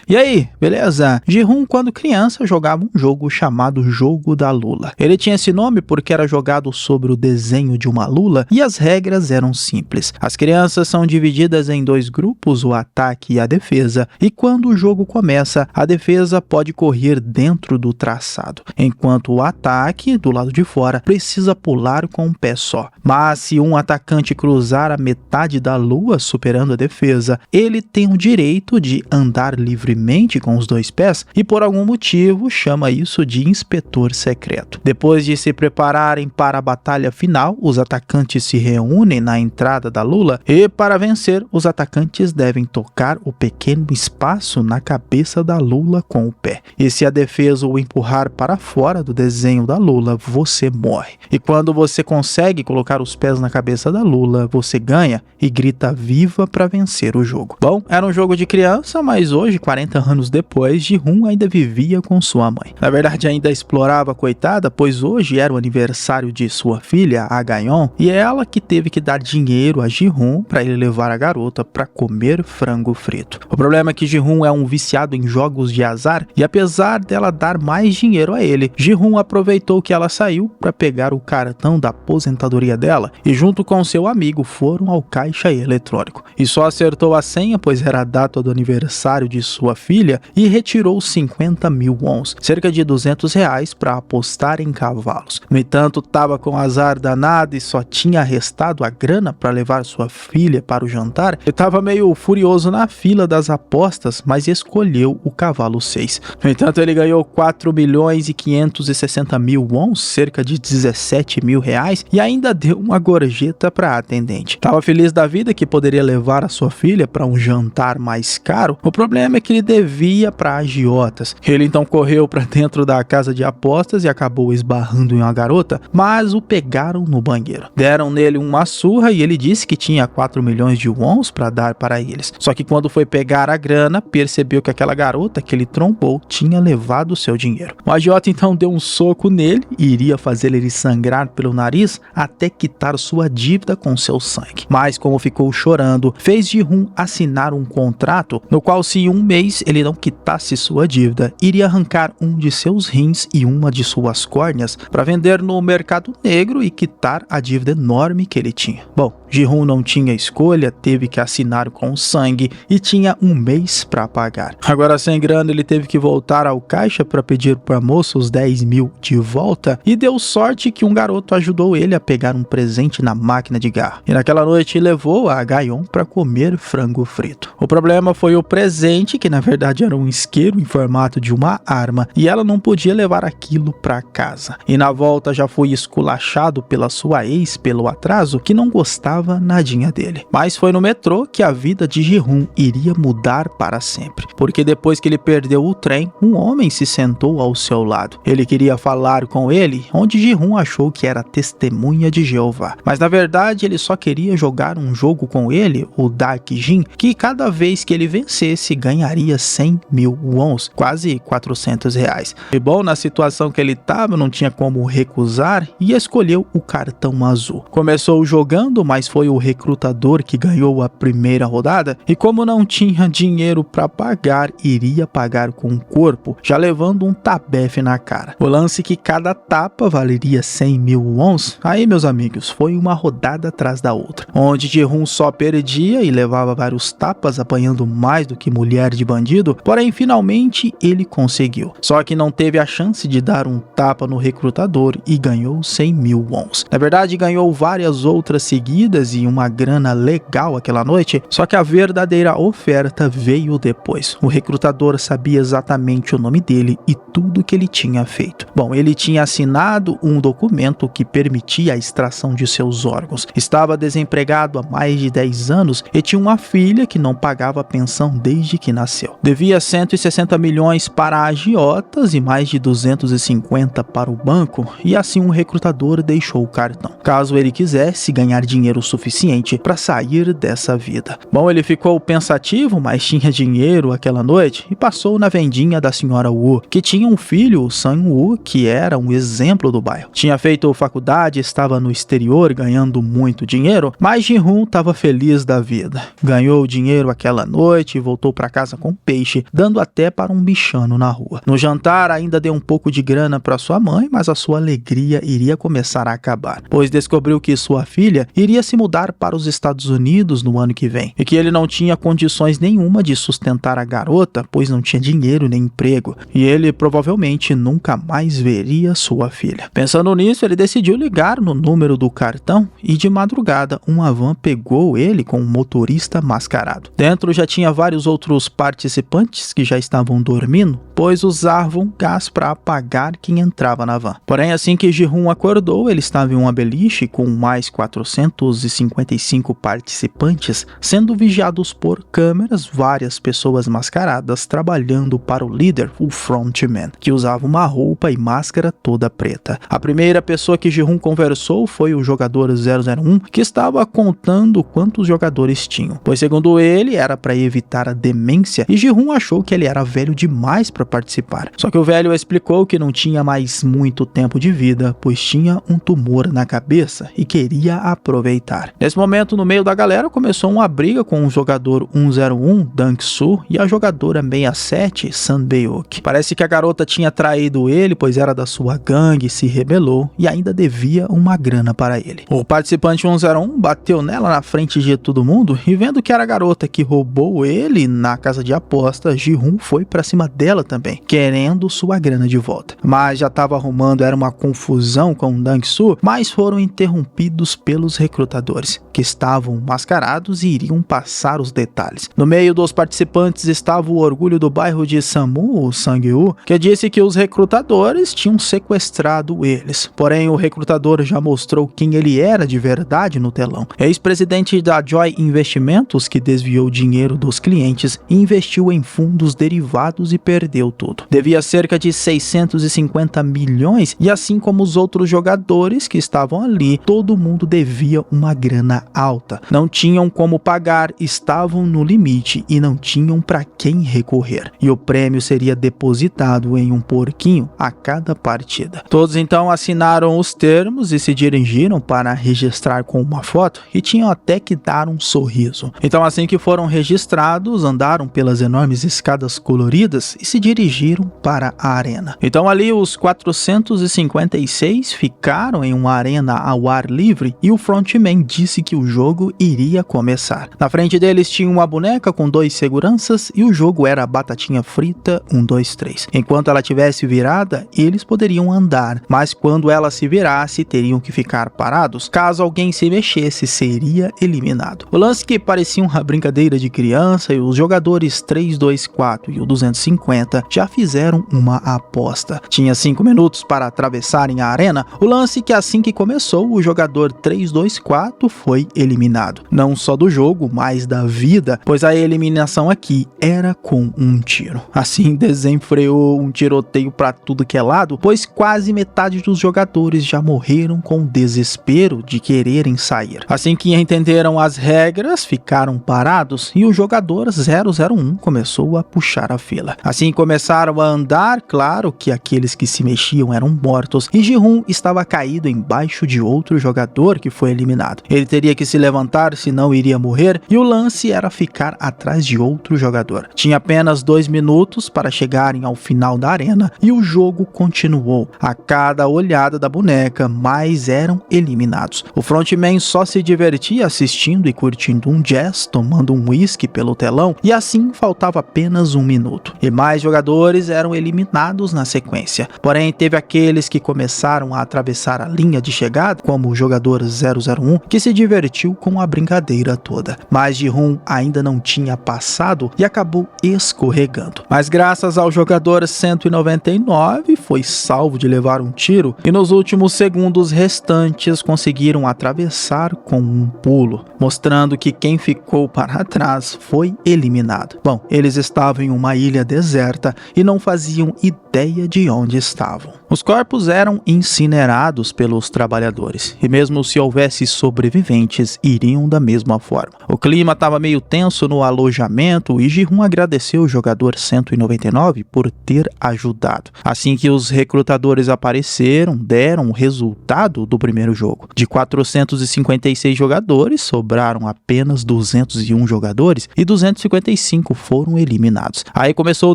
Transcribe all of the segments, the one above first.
E aí, beleza? Ji-Hoon, quando criança, jogava um jogo chamado Jogo da Lula. Ele tinha esse nome porque era jogado sobre o desenho de uma lula e as regras eram simples. As crianças são divididas em dois grupos, o ataque e a defesa, e quando o jogo começa, a defesa pode correr dentro do traçado, enquanto o ataque, do lado de fora, precisa pular com um pé só. Mas se um atacante cruzar a metade da lua, superando a defesa, ele tem o direito de andar livremente com os dois pés e por algum motivo chama isso de inspetor secreto. Depois de se prepararem para a batalha final, os atacantes se reúnem na entrada da lula e para vencer, os atacantes devem tocar o pequeno espaço na cabeça da lula com o pé. E se a defesa o empurrar para fora do desenho da lula, você morre. E quando você consegue colocar os pés na cabeça da lula, você ganha e grita viva para vencer o jogo. Bom, era um jogo de criança, mas hoje, 40 anos depois, Ji-Hoon ainda vivia com sua mãe. Na verdade, ainda explorava a coitada, pois hoje era o aniversário de sua filha, a Gayeon, e é ela que teve que dar dinheiro a Ji-Hoon para ele levar a garota para comer frango frito. O problema é que Ji-Hoon é um viciado em jogos de azar, e apesar dela dar mais dinheiro a ele, Ji-Hoon aproveitou que ela saiu para pegar o cartão da aposentadoria dela e junto com seu amigo foram ao caixa eletrônico. E só acertou a senha, pois era a data do aniversário de sua filha, e retirou 50 mil wons, cerca de R$200, para apostar em cavalos. No entanto, estava com azar danado e só tinha restado a grana para levar sua filha para o jantar. Ele estava meio furioso na fila das apostas, mas escolheu o cavalo 6. No entanto, ele ganhou 4.560.000 wons, cerca de 17 mil reais, e ainda deu uma gorjeta para a atendente. Estava feliz da vida que poderia levar a sua filha para um jantar mais caro. O problema é que ele devia para agiotas. Ele então correu para dentro da casa de apostas e acabou esbarrando em uma garota, mas o pegaram no banheiro. Deram nele uma surra e ele disse que tinha 4 milhões de wons para dar para eles. Só que quando foi pegar a grana, percebeu que aquela garota que ele trombou tinha levado seu dinheiro. O agiota então deu um soco nele e iria fazer ele sangrar pelo nariz até quitar sua dívida com seu sangue. Mas como ficou chorando, fez Ji-Hoon assinar um contrato no qual, se em um mês ele não quitasse sua dívida, iria arrancar um de seus rins e uma de suas córneas para vender no mercado negro e quitar a dívida enorme que ele tinha. Bom, Ji-Hoon não tinha escolha, teve que assinar com sangue e tinha um mês para pagar. Agora, sem grana, ele teve que voltar ao caixa para pedir para a moça os 10 mil de volta e deu sorte que um garoto ajudou ele a pegar um presente na máquina de garra. E naquela noite levou a Gayeon para comer frango frito. O problema foi o presente, que na verdade era um isqueiro em formato de uma arma, e ela não podia levar aquilo para casa. E na volta já foi esculachado pela sua ex pelo atraso, que não gostava nadinha dele. Mas foi no metrô que a vida de Ji-Hoon iria mudar para sempre, porque depois que ele perdeu o trem, um homem se sentou ao seu lado. Ele queria falar com ele, onde Ji-Hoon achou que era testemunha de Jeová. Mas na verdade ele só queria jogar um jogo com ele, o Dark Jin, que cada vez que ele vencesse ganharia 100 mil wons, quase 400 reais. E bom, na situação que ele estava, não tinha como recusar e escolheu o cartão azul. Começou jogando, mas foi o recrutador que ganhou a primeira rodada e como não tinha dinheiro para pagar, iria pagar com o corpo, já levando um tabefe na cara. O lance que cada tapa valeria 100 mil wons. Aí, meus amigos, foi uma rodada atrás da outra, onde Ji-Hoon só perdia e levava vários tapas, apanhando mais do que mulher de bandido, porém finalmente ele conseguiu. Só que não teve a chance de dar um tapa no recrutador e ganhou 100 mil wons. Na verdade, ganhou várias outras seguidas e uma grana legal aquela noite, só que a verdadeira oferta veio depois. O recrutador sabia exatamente o nome dele e tudo que ele tinha feito. Bom, ele tinha assinado um documento que permitia a extração de seus órgãos. Estava desempregado há mais de 10 anos e tinha uma filha que não pagava pensão desde que nasceu. Devia 160 milhões para agiotas e mais de 250 para o banco, e assim o recrutador deixou o cartão, caso ele quisesse ganhar dinheiro suficiente para sair dessa vida. Bom, ele ficou pensativo, mas tinha dinheiro aquela noite e passou na vendinha da senhora Wu, que tinha um filho, o Sang-woo, que era um exemplo do bairro. Tinha feito faculdade, estava no exterior ganhando muito dinheiro, mas Ji-Hoon estava feliz da vida. Ganhou dinheiro aquela noite e voltou para casa com peixe, dando até para um bichano na rua. No jantar, ainda deu um pouco de grana para sua mãe, mas a sua alegria iria começar a acabar, pois descobriu que sua filha iria se mudar para os Estados Unidos no ano que vem, e que ele não tinha condições nenhuma de sustentar a garota, pois não tinha dinheiro nem emprego, e ele provavelmente nunca mais veria sua filha. Pensando nisso, ele decidiu ligar no número do cartão e de madrugada uma van pegou ele com um motorista mascarado. Dentro já tinha vários outros participantes que já estavam dormindo, pois usavam gás para apagar quem entrava na van. Porém, assim que Ji-hoon acordou, ele estava em uma beliche com mais 455 participantes, sendo vigiados por câmeras, várias pessoas mascaradas trabalhando para o líder, o frontman, que usava uma roupa e máscara toda preta. A primeira pessoa que Ji-hoon conversou foi o jogador 001, que estava contando quantos jogadores tinham, pois segundo ele, era para evitar a demência, e Ji-hoon achou que ele era velho demais para participar. Só que o velho explicou que não tinha mais muito tempo de vida, pois tinha um tumor na cabeça e queria aproveitar. Nesse momento, no meio da galera, começou uma briga com o jogador 101, Dang-soo, e a jogadora 67, Sun Beok. Parece que a garota tinha traído ele, pois era da sua gangue, se rebelou e ainda devia uma grana para ele. O participante 101 bateu nela na frente de todo mundo e vendo que era a garota que roubou ele na casa de apostas, Ji-hoon foi para cima dela também, querendo sua grana de volta. Mas já estava arrumando, era uma confusão com Dang-soo, mas foram interrompidos pelos recrutadores, que estavam mascarados e iriam passar os detalhes. No meio dos participantes estava o orgulho do bairro de Samu, o Sang-woo, que disse que os recrutadores tinham sequestrado eles. Porém, o recrutador já mostrou quem ele era de verdade no telão. Ex-presidente da Joy Investimentos, que desviou dinheiro dos clientes e investiu em fundos derivados e perdeu tudo. Devia cerca de 650 milhões e assim como os outros jogadores que estavam ali, todo mundo devia uma grana alta. Não tinham como pagar, estavam no limite e não tinham para quem recorrer. E o prêmio seria depositado em um porquinho a cada partida. Todos então assinaram os termos e se dirigiram para registrar com uma foto e tinham até que dar um sorriso. Então assim que foram registrados, andaram pelas enormes escadas coloridas e se dirigiram para a arena. Então ali os 456 ficaram em uma arena ao ar livre e o frontman disse que o jogo iria começar. Na frente deles tinha uma boneca com 2 seguranças e o jogo era batatinha frita 1, 2, 3. Enquanto ela tivesse virada, eles poderiam andar, mas quando ela se virasse, teriam que ficar parados. Caso alguém se mexesse, seria eliminado. O lance que parecia uma brincadeira de criança e os jogadores 324 e o 250 já fizeram uma aposta. Tinha 5 minutos para atravessarem a arena. O lance que assim que começou, o jogador 324 foi eliminado. Não só do jogo, mas da vida, pois a eliminação aqui era com um tiro. Assim desenfreou um tiroteio para tudo que é lado, pois quase metade dos jogadores já morreram com o desespero de quererem sair. Assim que entenderam as regras, ficaram parados e o jogador 001 começou a puxar a fila. Assim começaram a andar, claro que aqueles que se mexiam eram mortos e Ji-hoon estava caído embaixo de outro jogador que foi eliminado. Ele teria que se levantar, senão iria morrer, e o lance era ficar atrás de outro jogador. Tinha apenas 2 minutos para chegarem ao final da arena e o jogo continuou. A cada olhada da boneca, mais eram eliminados. O frontman só se divertia assistindo e curtindo um jazz, tomando um whisky pelo telão, e assim faltava apenas 1 minuto. E mais jogadores eram eliminados na sequência. Porém, teve aqueles que começaram a atravessar a linha de chegada, como o jogador 001, que se divertiu com a brincadeira toda. Mas Ji-hoon ainda não tinha passado e acabou escorregando. Mas graças ao jogador 199, foi salvo de levar um tiro e nos últimos segundos restantes conseguiram atravessar com um pulo, mostrando que quem ficou para trás foi eliminado. Bom, eles estavam em uma ilha deserta rota e não faziam ideia de onde estavam. Os corpos eram incinerados pelos trabalhadores, e mesmo se houvesse sobreviventes, iriam da mesma forma. O clima estava meio tenso no alojamento e Ji-hoon agradeceu o jogador 199 por ter ajudado. Assim que os recrutadores apareceram, deram o resultado do primeiro jogo. De 456 jogadores, sobraram apenas 201 jogadores e 255 foram eliminados. Aí começou o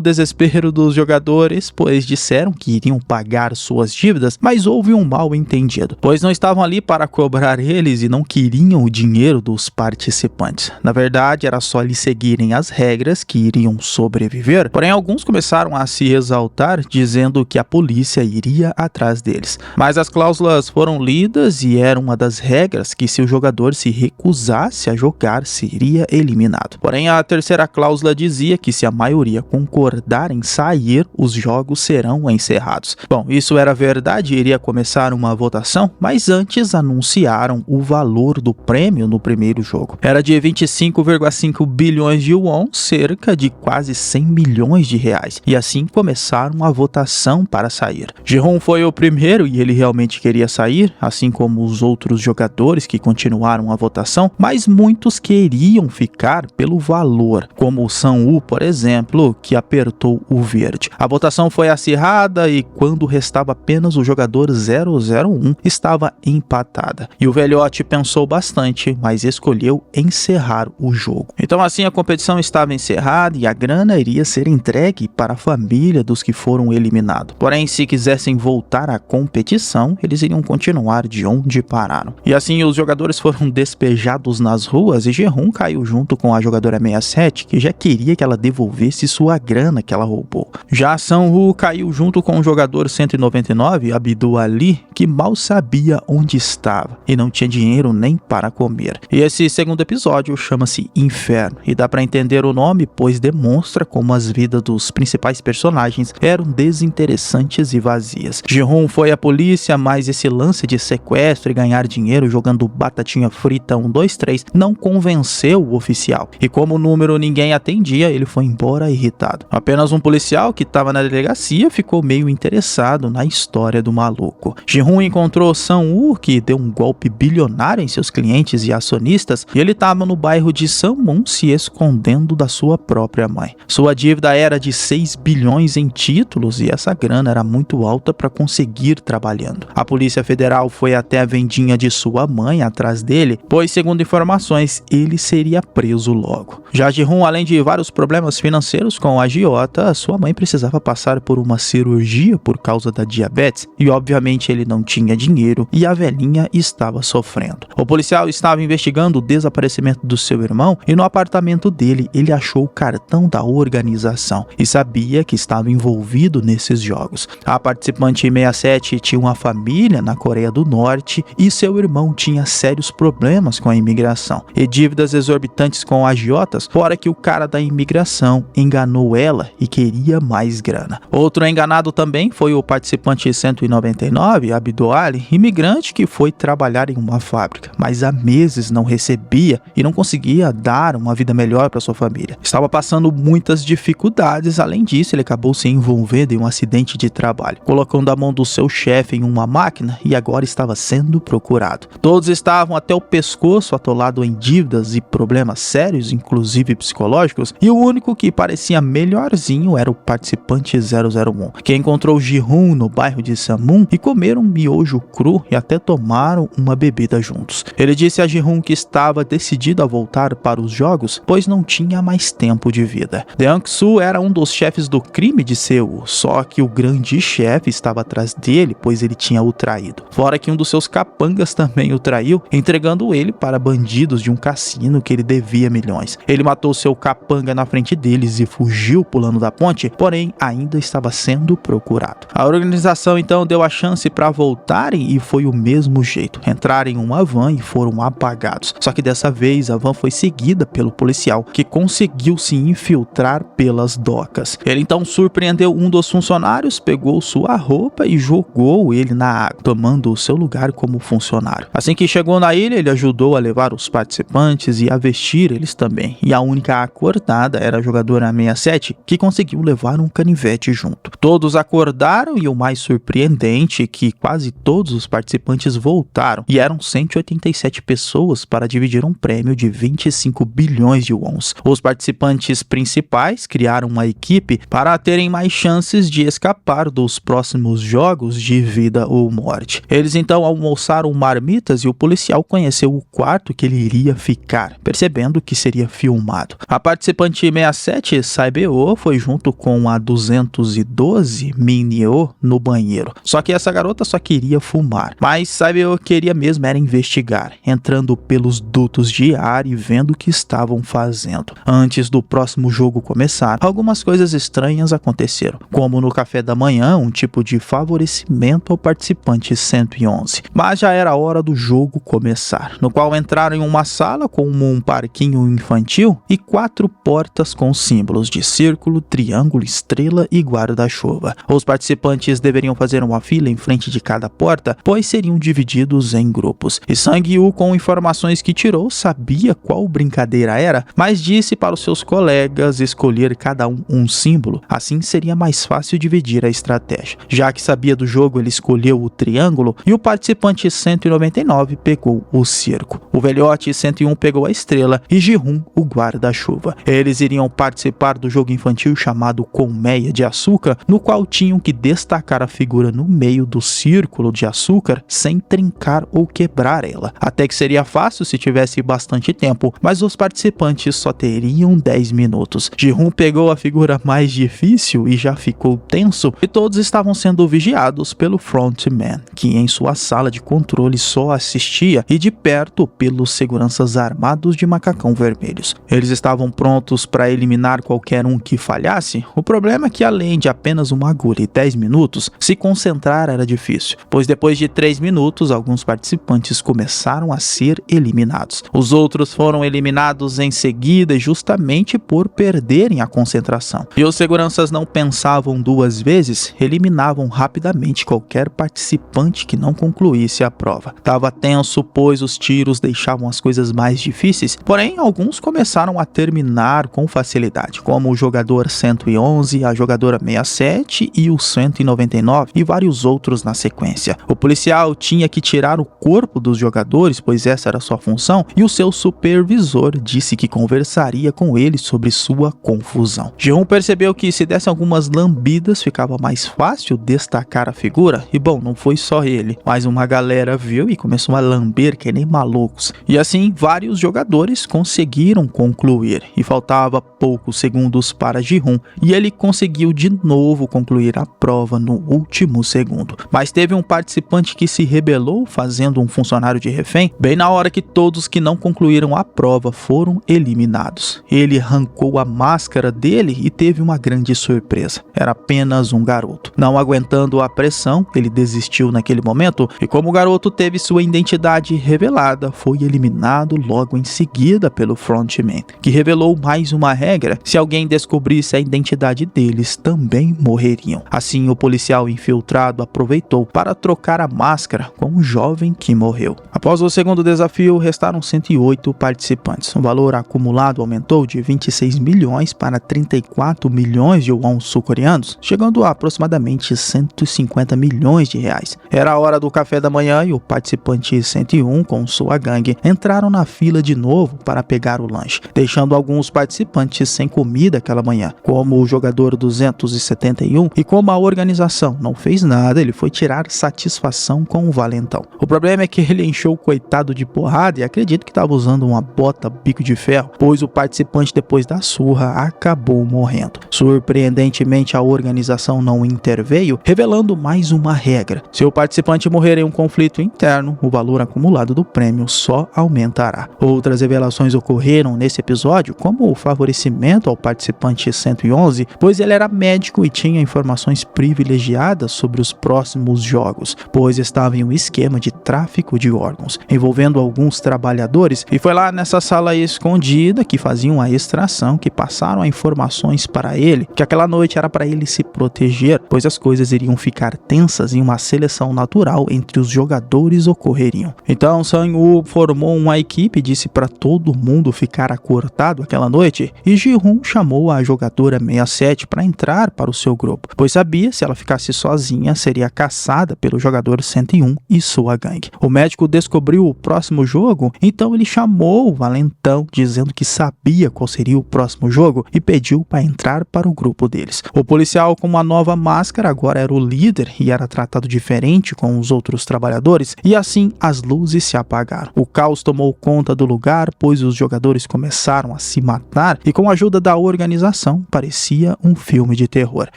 desespero dos jogadores, pois disseram que iriam pagar suas dívidas, mas houve um mal entendido, pois não estavam ali para cobrar eles e não queriam o dinheiro dos participantes. Na verdade, era só eles seguirem as regras que iriam sobreviver, porém alguns começaram a se exaltar, dizendo que a polícia iria atrás deles. Mas as cláusulas foram lidas e era uma das regras que se o jogador se recusasse a jogar, seria eliminado. Porém, a terceira cláusula dizia que se a maioria concordar em sair, os jogos serão encerrados. Bom, isso era verdade, iria começar uma votação, mas antes anunciaram o valor do prêmio no primeiro jogo. Era de 25,5 bilhões de won, cerca de quase 100 milhões de reais, e assim começaram a votação para sair. Ji-hoon foi o primeiro e ele realmente queria sair, assim como os outros jogadores que continuaram a votação, mas muitos queriam ficar pelo valor, como o Sang-woo, por exemplo, que apertou o verde. A votação foi acirrada e quando restava apenas o jogador 001, estava empatada. E o velhote pensou bastante, mas escolheu encerrar o jogo. Então assim a competição estava encerrada e a grana iria ser entregue para a família dos que foram eliminados. Porém, se quisessem voltar à competição, eles iriam continuar de onde pararam. E assim os jogadores foram despejados nas ruas e Ji-hoon caiu junto com a jogadora 67, que já queria que ela devolvesse sua grana que ela roubou. Já Sang-woo caiu junto com o jogador 199, Abdul Ali, que mal sabia onde estava e não tinha dinheiro nem para comer. E esse segundo episódio chama-se Inferno e dá para entender o nome, pois demonstra como as vidas dos principais personagens eram desinteressantes e vazias. Ji-hoon foi à polícia, mas esse lance de sequestro e ganhar dinheiro jogando batatinha frita 1, 2, 3 não convenceu o oficial. E como o número ninguém atendia, ele foi embora irritado. Apenas um policial que estava na delegacia ficou meio interessado na história do maluco. Ji-hoon encontrou Sang-woo, que deu um golpe bilionário em seus clientes e acionistas, e ele estava no bairro de Sanmun se escondendo da sua própria mãe. Sua dívida era de 6 bilhões em títulos e essa grana era muito alta para conseguir trabalhando. A Polícia Federal foi até a vendinha de sua mãe atrás dele, pois segundo informações, ele seria preso logo. Já Ji-hoon, além de vários problemas financeiros com a agiota, sua mãe precisava passar por uma cirurgia por causa da diabetes e obviamente ele não tinha dinheiro e a velhinha estava sofrendo. O policial estava investigando o desaparecimento do seu irmão e no apartamento dele ele achou o cartão da organização e sabia que estava envolvido nesses jogos. A participante 67 tinha uma família na Coreia do Norte e seu irmão tinha sérios problemas com a imigração e dívidas exorbitantes com agiotas, fora que o cara da imigração enganou ela e queria mais grana. Outro enganado também foi o participante 199, Abdul Ali, imigrante que foi trabalhar em uma fábrica, mas há meses não recebia e não conseguia dar uma vida melhor para sua família. Estava passando muitas dificuldades, além disso ele acabou se envolvendo em um acidente de trabalho, colocando a mão do seu chefe em uma máquina e agora estava sendo procurado. Todos estavam até o pescoço atolado em dívidas e problemas sérios, inclusive psicológicos, e o único que parecia melhorzinho era o participante 001, que encontrou Ji-hoon no bairro de Sanmun e comeram um miojo cru e até tomaram uma bebida juntos. Ele disse a Ji-hoon que estava decidido a voltar para os jogos, pois não tinha mais tempo de vida. Deang-soo era um dos chefes do crime de Seul, só que o grande chefe estava atrás dele, pois ele tinha o traído. Fora que um dos seus capangas também o traiu, entregando ele para bandidos de um cassino que ele devia milhões. Ele matou seu capanga na frente deles e fugiu pulando da ponte, porém ainda estava sendo procurado. A organização então deu a chance para voltarem e foi o mesmo jeito. Entraram em uma van e foram apagados. Só que dessa vez a van foi seguida pelo policial, que conseguiu se infiltrar pelas docas. Ele então surpreendeu um dos funcionários, pegou sua roupa e jogou ele na água, tomando o seu lugar como funcionário. Assim que chegou na ilha, ele ajudou a levar os participantes e a vestir eles também. E a única acordada era a jogadora 67, que conseguiu conseguiu levar um canivete junto. Todos acordaram e o mais surpreendente é que quase todos os participantes voltaram e eram 187 pessoas para dividir um prêmio de 25 bilhões de wons. Os participantes principais criaram uma equipe para terem mais chances de escapar dos próximos jogos de vida ou morte. Eles então almoçaram marmitas e o policial conheceu o quarto que ele iria ficar, percebendo que seria filmado. A participante 67, Saibeo, foi junto com a 212, Mineo, no banheiro. Só que essa garota só queria fumar, mas Saibeo queria mesmo era investigar, entrando pelos dutos de ar e vendo o que estavam fazendo. Antes do próximo jogo começar, algumas coisas estranhas aconteceram, como no café da manhã, um tipo de favorecimento ao participante 111. Mas já era hora do jogo começar, no qual entraram em uma sala com um parquinho infantil e 4 portas com símbolos de círculo, triângulo, estrela e guarda-chuva. Os participantes deveriam fazer uma fila em frente de cada porta, pois seriam divididos em grupos. E Sang-woo, com informações que tirou, sabia qual brincadeira era, mas disse para os seus colegas escolher cada um símbolo, assim seria mais fácil dividir a estratégia. Já que sabia do jogo, ele escolheu o triângulo e o participante 199 pegou o circo. O velhote 101 pegou a estrela e Ji-hoon o guarda-chuva. Eles iriam participar do jogo infantil chamado Colmeia de Açúcar, no qual tinham que destacar a figura no meio do círculo de açúcar sem trincar ou quebrar ela. Até que seria fácil se tivesse bastante tempo, mas os participantes só teriam 10 minutos. Ji-hoon pegou a figura mais difícil e já ficou tenso, e todos estavam sendo vigiados pelo frontman, que em sua sala de controle só assistia, e de perto pelos seguranças armados de macacão vermelhos. Eles estavam prontos para eliminar qualquer um que falhasse. O problema é que, além de apenas uma agulha e 10 minutos, se concentrar era difícil, pois depois de 3 minutos, alguns participantes começaram a ser eliminados. Os outros foram eliminados em seguida justamente por perderem a concentração. E os seguranças não pensavam duas vezes, eliminavam rapidamente qualquer participante que não concluísse a prova. Tava tenso, pois os tiros deixavam as coisas mais difíceis, porém alguns começaram a terminar com facilidade, como o jogador 111, a jogadora 67 e o 199 e vários outros na sequência. O policial tinha que tirar o corpo dos jogadores, pois essa era sua função, e o seu supervisor disse que conversaria com ele sobre sua confusão. Ji-hoon percebeu que se desse algumas lambidas ficava mais fácil destacar a figura, e bom, não foi só ele, mas uma galera viu e começou a lamber que nem malucos. E assim, vários jogadores conseguiram concluir, e faltava poucos segundos para Ji-hoon, e ele conseguiu de novo concluir a prova no último segundo. Mas teve um participante que se rebelou, fazendo um funcionário de refém, bem na hora que todos que não concluíram a prova foram eliminados. Ele arrancou a máscara dele e teve uma grande surpresa. Era apenas um garoto. Não aguentando a pressão, ele desistiu naquele momento, e como o garoto teve sua identidade revelada, foi eliminado logo em seguida pelo frontman, que revelou mais uma regra: se alguém descobrisse a identidade deles, também morreriam. Assim, o policial infiltrado aproveitou para trocar a máscara com o jovem que morreu. Após o segundo desafio, restaram 108 participantes. O valor acumulado aumentou de 26 milhões para 34 milhões de wons sul-coreanos, chegando a aproximadamente 150 milhões de reais. Era a hora do café da manhã e o participante 101 com sua gangue entraram na fila de novo para pegar o lanche, deixando alguns participantes sem comida aquela manhã, como o jogador 271, e como a organização não fez nada, ele foi tirar satisfação com o valentão. O problema é que ele encheu o coitado de porrada e acredito que estava usando uma bota bico de ferro, pois o participante, depois da surra, acabou morrendo. Surpreendentemente, a organização não interveio, revelando mais uma regra: se o participante morrer em um conflito interno, o valor acumulado do prêmio só aumentará. Outras revelações ocorreram nesse episódio, como o favorecimento ao participante 111, pois ele era médico e tinha informações privilegiadas sobre os próximos jogos, pois estava em um esquema de tráfico de órgãos, envolvendo alguns trabalhadores, e foi lá nessa sala escondida que faziam a extração que passaram informações para ele, que aquela noite era para ele se proteger, pois as coisas iriam ficar tensas e uma seleção natural entre os jogadores ocorreriam. Então Sang-woo formou uma equipe e disse para todo mundo ficar acordado aquela noite, e Ji-hoon chamou a jogadora 67 para entrar para o seu grupo, pois sabia se ela ficasse sozinha seria caçada pelo jogador 101 e sua gangue. O médico descobriu o próximo jogo, então ele chamou o valentão dizendo que sabia qual seria o próximo jogo e pediu para entrar para o grupo deles. O policial com uma nova máscara agora era o líder e era tratado diferente com os outros trabalhadores, e assim as luzes se apagaram. O caos tomou conta do lugar, pois os jogadores começaram a se matar e com a ajuda da organização parecia um filme de terror.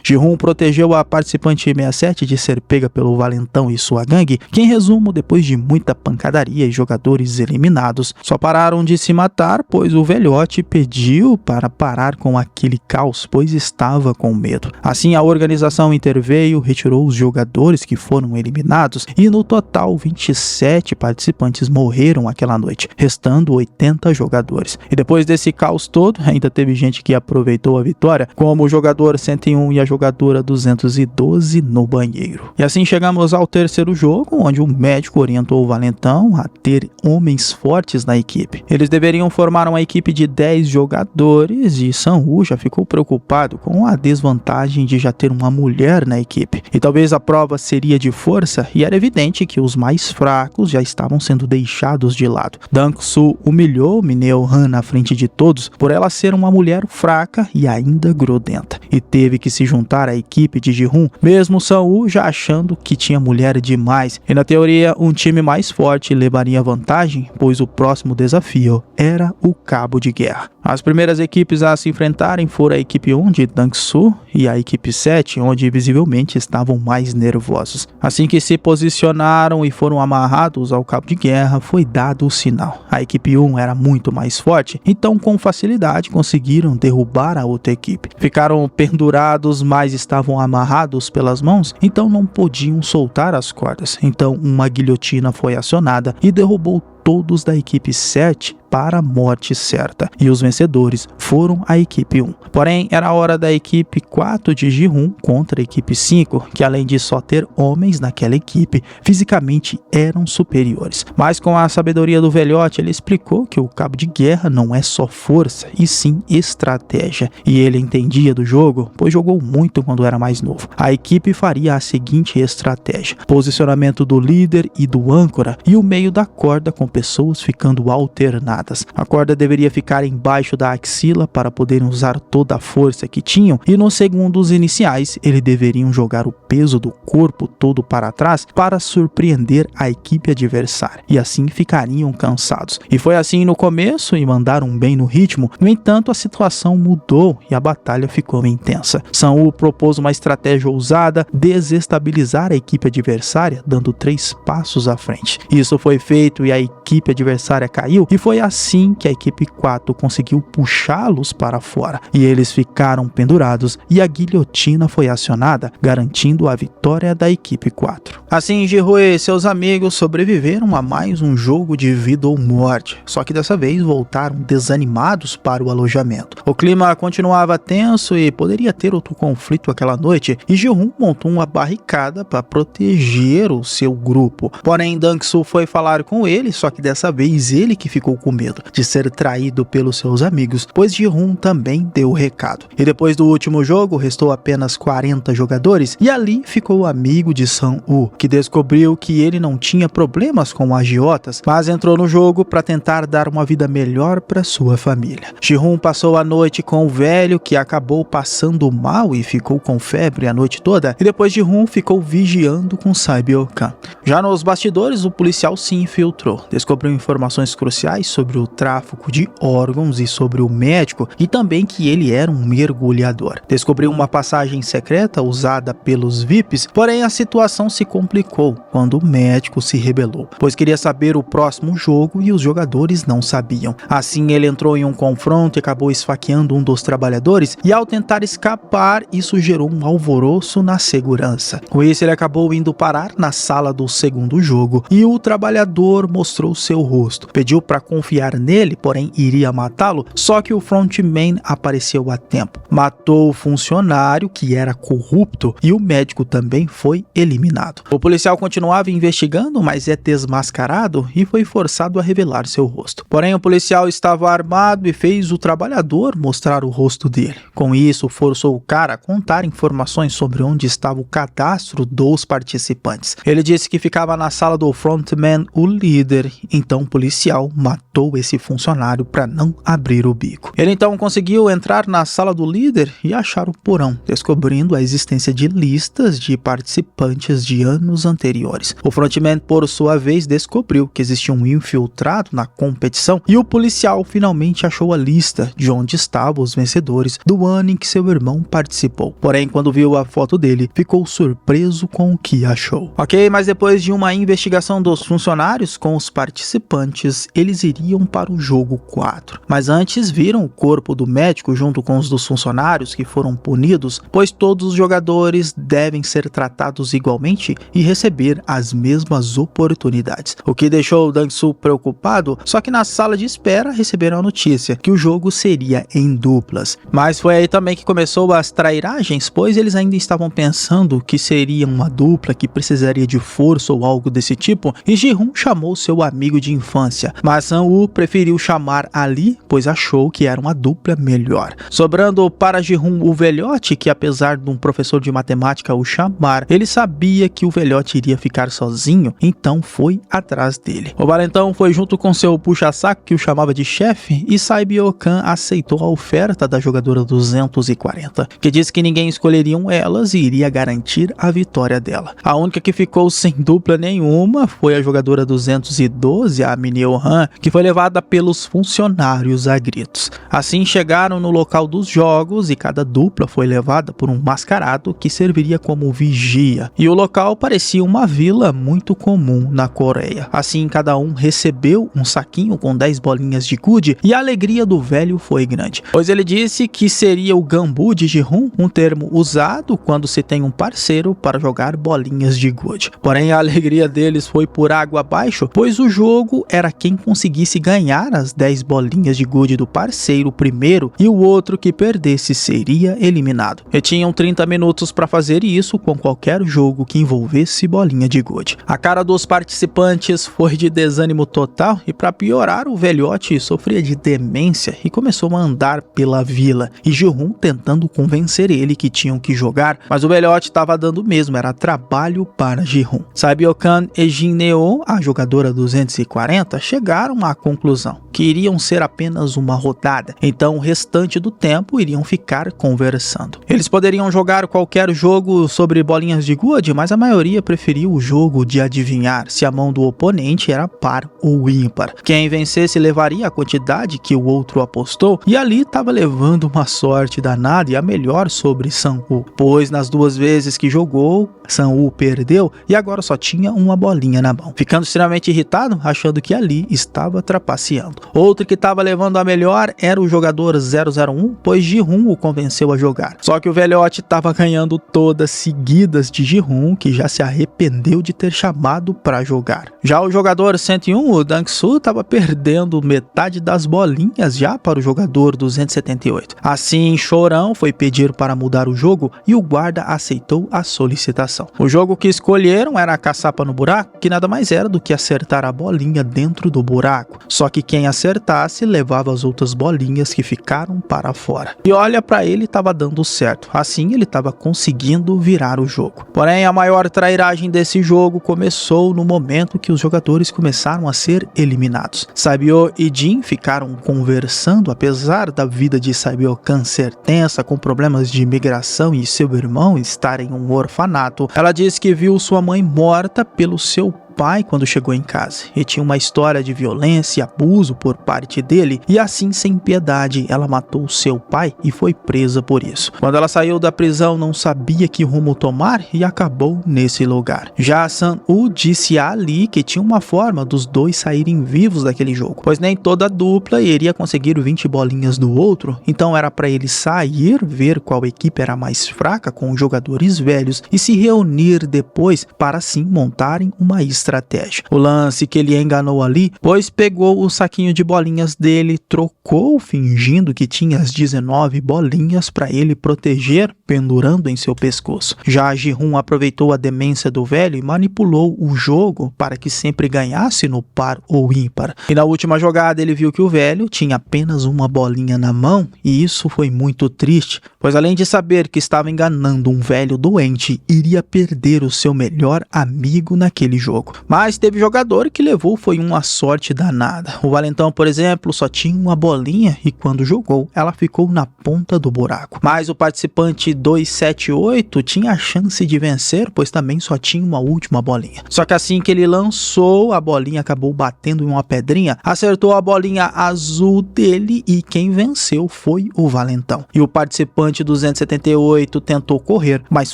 Ji-hoon protegeu a participante 67 de ser pega pelo valentão e sua gangue, que em resumo, depois de muita pancadaria e jogadores eliminados, só pararam de se matar pois o velhote pediu para parar com aquele caos, pois estava com medo. Assim a organização interveio, retirou os jogadores que foram eliminados e no total 27 participantes morreram aquela noite, restando 80 jogadores. E depois desse caos todo, ainda teve gente que aproveitou a vitória, como o jogador 101 e a jogadora 212 no banheiro. E assim chegamos ao terceiro jogo, onde o médico orientou o valentão a ter homens fortes na equipe. Eles deveriam formar uma equipe de 10 jogadores e Sang-woo já ficou preocupado com a desvantagem de já ter uma mulher na equipe. E talvez a prova seria de força e era evidente que os mais fracos já estavam sendo deixados de lado. Dang-soo humilhou Mineo-han na frente de todos por ela ser uma mulher fraca e ainda grudenta, e teve que se juntar à equipe de Ji-hoon, mesmo Sang-woo já achando que tinha mulher demais, e na teoria um time mais forte levaria vantagem, pois o próximo desafio era o cabo de guerra. As primeiras equipes a se enfrentarem foram a equipe 1 de Dang-soo e a equipe 7, onde visivelmente estavam mais nervosos. Assim que se posicionaram e foram amarrados ao cabo de guerra, foi dado o sinal. A equipe 1 era muito mais forte, então com facilidade conseguiram derrubar a outra equipe. Ficaram pendurados, mas estavam amarrados pelas mãos, então não podiam soltar as cordas. Então uma guilhotina foi acionada e derrubou todos da equipe 7 para a morte certa, e os vencedores foram a equipe 1. Porém, era a hora da equipe 4 de Ji-hoon contra a equipe 5, que além de só ter homens naquela equipe, fisicamente eram superiores. Mas com a sabedoria do velhote, ele explicou que o cabo de guerra não é só força, e sim estratégia. E ele entendia do jogo, pois jogou muito quando era mais novo. A equipe faria a seguinte estratégia: posicionamento do líder e do âncora, e o meio da corda com pessoas ficando alternadas. A corda deveria ficar embaixo da axila para poderem usar toda a força que tinham, e nos segundos iniciais eles deveriam jogar o peso do corpo todo para trás para surpreender a equipe adversária, e assim ficariam cansados. E foi assim no começo e mandaram bem no ritmo. No entanto, a situação mudou e a batalha ficou intensa. Sang-woo propôs uma estratégia ousada: desestabilizar a equipe adversária dando 3 passos à frente. Isso foi feito e a equipe adversária caiu, e foi assim que a equipe 4 conseguiu puxá-los para fora, e eles ficaram pendurados e a guilhotina foi acionada, garantindo a vitória da equipe 4. Assim, Ji-hoon e seus amigos sobreviveram a mais um jogo de vida ou morte, só que dessa vez voltaram desanimados para o alojamento. O clima continuava tenso e poderia ter outro conflito aquela noite, e Ji-hoon montou uma barricada para proteger o seu grupo. Porém, Dang-soo foi falar com ele, só que dessa vez ele que ficou com medo de ser traído pelos seus amigos, pois Ji-hoon também deu o recado. E depois do último jogo, restou apenas 40 jogadores, e ali ficou o amigo de Sang-woo, que descobriu que ele não tinha problemas com agiotas, mas entrou no jogo para tentar dar uma vida melhor para sua família. Ji-hoon passou a noite com o velho, que acabou passando mal e ficou com febre a noite toda, e depois Ji-hoon ficou vigiando com Sae-byo-kan. Já nos bastidores, o policial se infiltrou, descobriu informações cruciais sobre o tráfico de órgãos e sobre o médico, e também que ele era um mergulhador. Descobriu uma passagem secreta usada pelos VIPs, porém a situação se complicou quando o médico se rebelou, pois queria saber o próximo jogo e os jogadores não sabiam. Assim ele entrou em um confronto e acabou esfaqueando um dos trabalhadores, e ao tentar escapar, isso gerou um alvoroço na segurança. Com isso ele acabou indo parar na sala do segundo jogo, e o trabalhador mostrou seu rosto, pediu para confiar confiar nele, porém iria matá-lo, só que o frontman apareceu a tempo. Matou o funcionário, que era corrupto, e o médico também foi eliminado. O policial continuava investigando, mas é desmascarado e foi forçado a revelar seu rosto. Porém, o policial estava armado e fez o trabalhador mostrar o rosto dele. Com isso, forçou o cara a contar informações sobre onde estava o cadastro dos participantes. Ele disse que ficava na sala do frontman, o líder. Então o policial matou esse funcionário para não abrir o bico. Ele então conseguiu entrar na sala do líder e achar o porão, descobrindo a existência de listas de participantes de anos anteriores. O frontman, por sua vez, descobriu que existia um infiltrado na competição e o policial finalmente achou a lista de onde estavam os vencedores do ano em que seu irmão participou. Porém, quando viu a foto dele, ficou surpreso com o que achou. Ok, mas depois de uma investigação dos funcionários com os participantes, eles iriam para o jogo 4. Mas antes viram o corpo do médico junto com os dos funcionários que foram punidos, pois todos os jogadores devem ser tratados igualmente e receber as mesmas oportunidades. O que deixou o Dang-Soo preocupado, só que na sala de espera receberam a notícia que o jogo seria em duplas. Mas foi aí também que começou as trairagens, pois eles ainda estavam pensando que seria uma dupla que precisaria de força ou algo desse tipo, e Ji-Hoon chamou seu amigo de infância, mas Sang-woo preferiu chamar Ali, pois achou que era uma dupla melhor. Sobrando para Ji-Hoon o velhote, que apesar de um professor de matemática o chamar, ele sabia que o velhote iria ficar sozinho, então foi atrás dele. O valentão foi junto com seu puxa-saco, que o chamava de chefe, e Sae-byo-kan aceitou a oferta da jogadora 240, que disse que ninguém escolheriam elas e iria garantir a vitória dela. A única que ficou sem dupla nenhuma foi a jogadora 212, a Mineo-han, que foi levada pelos funcionários a gritos. Assim chegaram no local dos jogos e cada dupla foi levada por um mascarado que serviria como vigia. E o local parecia uma vila muito comum na Coreia. Assim, cada um recebeu um saquinho com 10 bolinhas de gude e a alegria do velho foi grande, pois ele disse que seria o gambu de Ji-Hoon, um termo usado quando se tem um parceiro para jogar bolinhas de gude. Porém, a alegria deles foi por água abaixo, pois o jogo era quem conseguisse ganhar as 10 bolinhas de gude do parceiro primeiro e o outro que perdesse seria eliminado. E tinham 30 minutos para fazer isso com qualquer jogo que envolvesse bolinha de gude. A cara dos participantes foi de desânimo total e, para piorar, o velhote sofria de demência e começou a andar pela vila, e Ji-Hoon tentando convencer ele que tinham que jogar, mas o velhote estava dando mesmo, era trabalho para Ji-Hoon. Sae-byo-kan e Jin-neo, a jogadora 240, chegaram à conclusão que iriam ser apenas uma rodada, então o restante do tempo iriam ficar conversando. Eles poderiam jogar qualquer jogo sobre bolinhas de gude, mas a maioria preferiu o jogo de adivinhar se a mão do oponente era par ou ímpar. Quem vencesse levaria a quantidade que o outro apostou, e ali estava levando uma sorte danada e a melhor sobre Sang-woo, pois nas duas vezes que jogou, Sang-woo perdeu e agora só tinha uma bolinha na mão, ficando extremamente irritado, achando que ali estava trapaceando. Outro que estava levando a melhor era o jogador 001, pois Ji-Hoon o convenceu a jogar. Só que o velhote estava ganhando todas seguidas de Ji-Hoon, que já se arrependeu de ter chamado para jogar. Já o jogador 101, o Dang-Soo, estava perdendo metade das bolinhas já para o jogador 278. Assim, Chorão foi pedir para mudar o jogo e o guarda aceitou a solicitação. O jogo que escolheram era a caçapa no buraco, que nada mais era do que acertar a bolinha dentro do buraco. Só que quem acertasse levava as outras bolinhas que ficaram para fora. E olha, para ele estava dando certo. Assim ele estava conseguindo virar o jogo. Porém, a maior trairagem desse jogo começou no momento que os jogadores começaram a ser eliminados. Sae-byo e Jin ficaram conversando, apesar da vida de Sae-byo-kan ser tensa, com problemas de imigração e seu irmão estar em um orfanato. Ela disse que viu sua mãe morta pelo seu pai quando chegou em casa e tinha uma história de violência e abuso por parte dele, e assim, sem piedade, ela matou seu pai e foi presa por isso. Quando ela saiu da prisão, não sabia que rumo tomar e acabou nesse lugar. Já Sang-woo disse a Ali que tinha uma forma dos dois saírem vivos daquele jogo, pois nem toda dupla iria conseguir 20 bolinhas do outro, então era para ele sair, ver qual equipe era mais fraca com os jogadores velhos e se reunir depois para assim montarem uma estratégia estratégia. O lance que ele enganou ali, pois pegou o saquinho de bolinhas dele, trocou fingindo que tinha as 19 bolinhas para ele proteger, pendurando em seu pescoço. Já Ji-hoon aproveitou a demência do velho e manipulou o jogo para que sempre ganhasse no par ou ímpar. E na última jogada ele viu que o velho tinha apenas uma bolinha na mão e isso foi muito triste, pois além de saber que estava enganando um velho doente, iria perder o seu melhor amigo naquele jogo. Mas teve jogador que levou foi uma sorte danada. O valentão, por exemplo, só tinha uma bolinha e quando jogou, ela ficou na ponta do buraco. Mas o participante 278 tinha a chance de vencer, pois também só tinha uma última bolinha. Só que assim que ele lançou, a bolinha acabou batendo em uma pedrinha, acertou a bolinha azul dele e quem venceu foi o valentão. E o participante 278 tentou correr, mas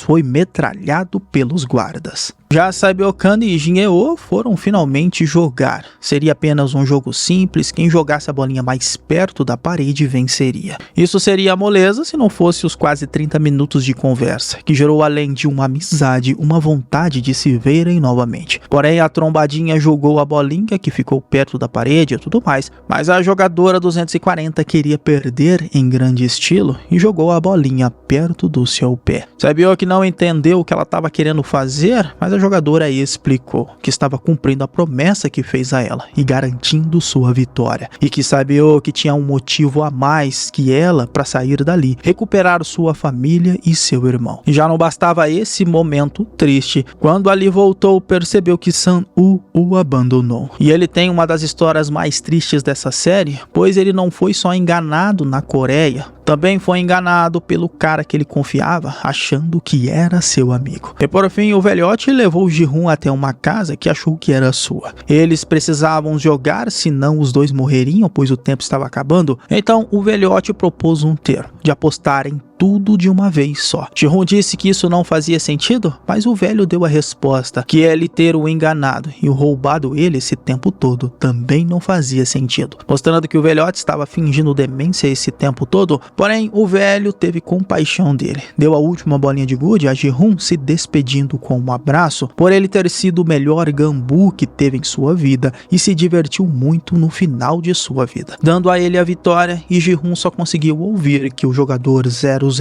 foi metralhado pelos guardas. Já Saibyokan e Jin-Eô foram finalmente jogar. Seria apenas um jogo simples, quem jogasse a bolinha mais perto da parede venceria. Isso seria moleza se não fosse os quase 30 minutos de conversa, que gerou além de uma amizade, uma vontade de se verem novamente. Porém, a trombadinha jogou a bolinha que ficou perto da parede e tudo mais, mas a jogadora 240 queria perder em grande estilo e jogou a bolinha perto do seu pé. Saibyokan não entendeu o que ela estava querendo fazer, mas a jogadora explicou que estava cumprindo a promessa que fez a ela e garantindo sua vitória, e que Saibyokan tinha um motivo a mais que ela para sair dali, recuperar sua família e seu irmão. E já não bastava esse momento triste, quando ali voltou, percebeu que Sang-woo o abandonou. E ele tem uma das histórias mais tristes dessa série, pois ele não foi só enganado na Coreia, também foi enganado pelo cara que ele confiava, achando que era seu amigo. E por fim, o velhote levou Ji-hoon até uma casa que achou que era sua. Eles precisavam jogar, senão os dois morreriam, pois o tempo estava acabando. Então o velhote propôs um termo, de apostar em tudo de uma vez só. Ji-hoon disse que isso não fazia sentido, mas o velho deu a resposta, que ele ter o enganado e o roubado ele esse tempo todo também não fazia sentido, mostrando que o velhote estava fingindo demência esse tempo todo. Porém, o velho teve compaixão dele, deu a última bolinha de gude a Ji-hoon, se despedindo com um abraço, por ele ter sido o melhor gambu que teve em sua vida e se divertiu muito no final de sua vida, dando a ele a vitória, e Ji-hoon só conseguiu ouvir que o jogador 001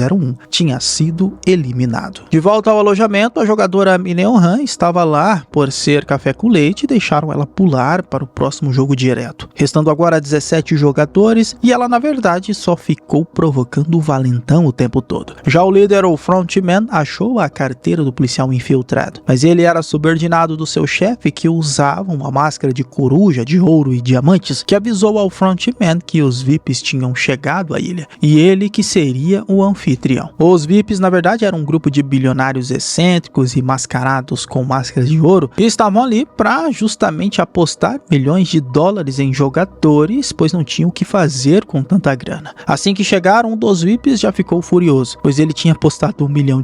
tinha sido eliminado. De volta ao alojamento, a jogadora Min-Eun-han estava lá por ser café com leite e deixaram ela pular para o próximo jogo direto, restando agora 17 jogadores e ela na verdade só ficou provocando o valentão o tempo todo. Já o líder, o frontman, achou a carteira do policial infiltrado, mas ele era subordinado do seu chefe, que usava uma máscara de coruja de ouro e diamantes, que avisou ao frontman que os VIPs tinham chegado à ilha e ele que seria o anfitrião. Os VIPs na verdade eram um grupo de bilionários excêntricos e mascarados com máscaras de ouro e estavam ali para justamente apostar milhões de dólares em jogadores, pois não tinham o que fazer com tanta grana. Assim que chegaram, um dos VIPs já ficou furioso, pois ele tinha apostado $1 milhão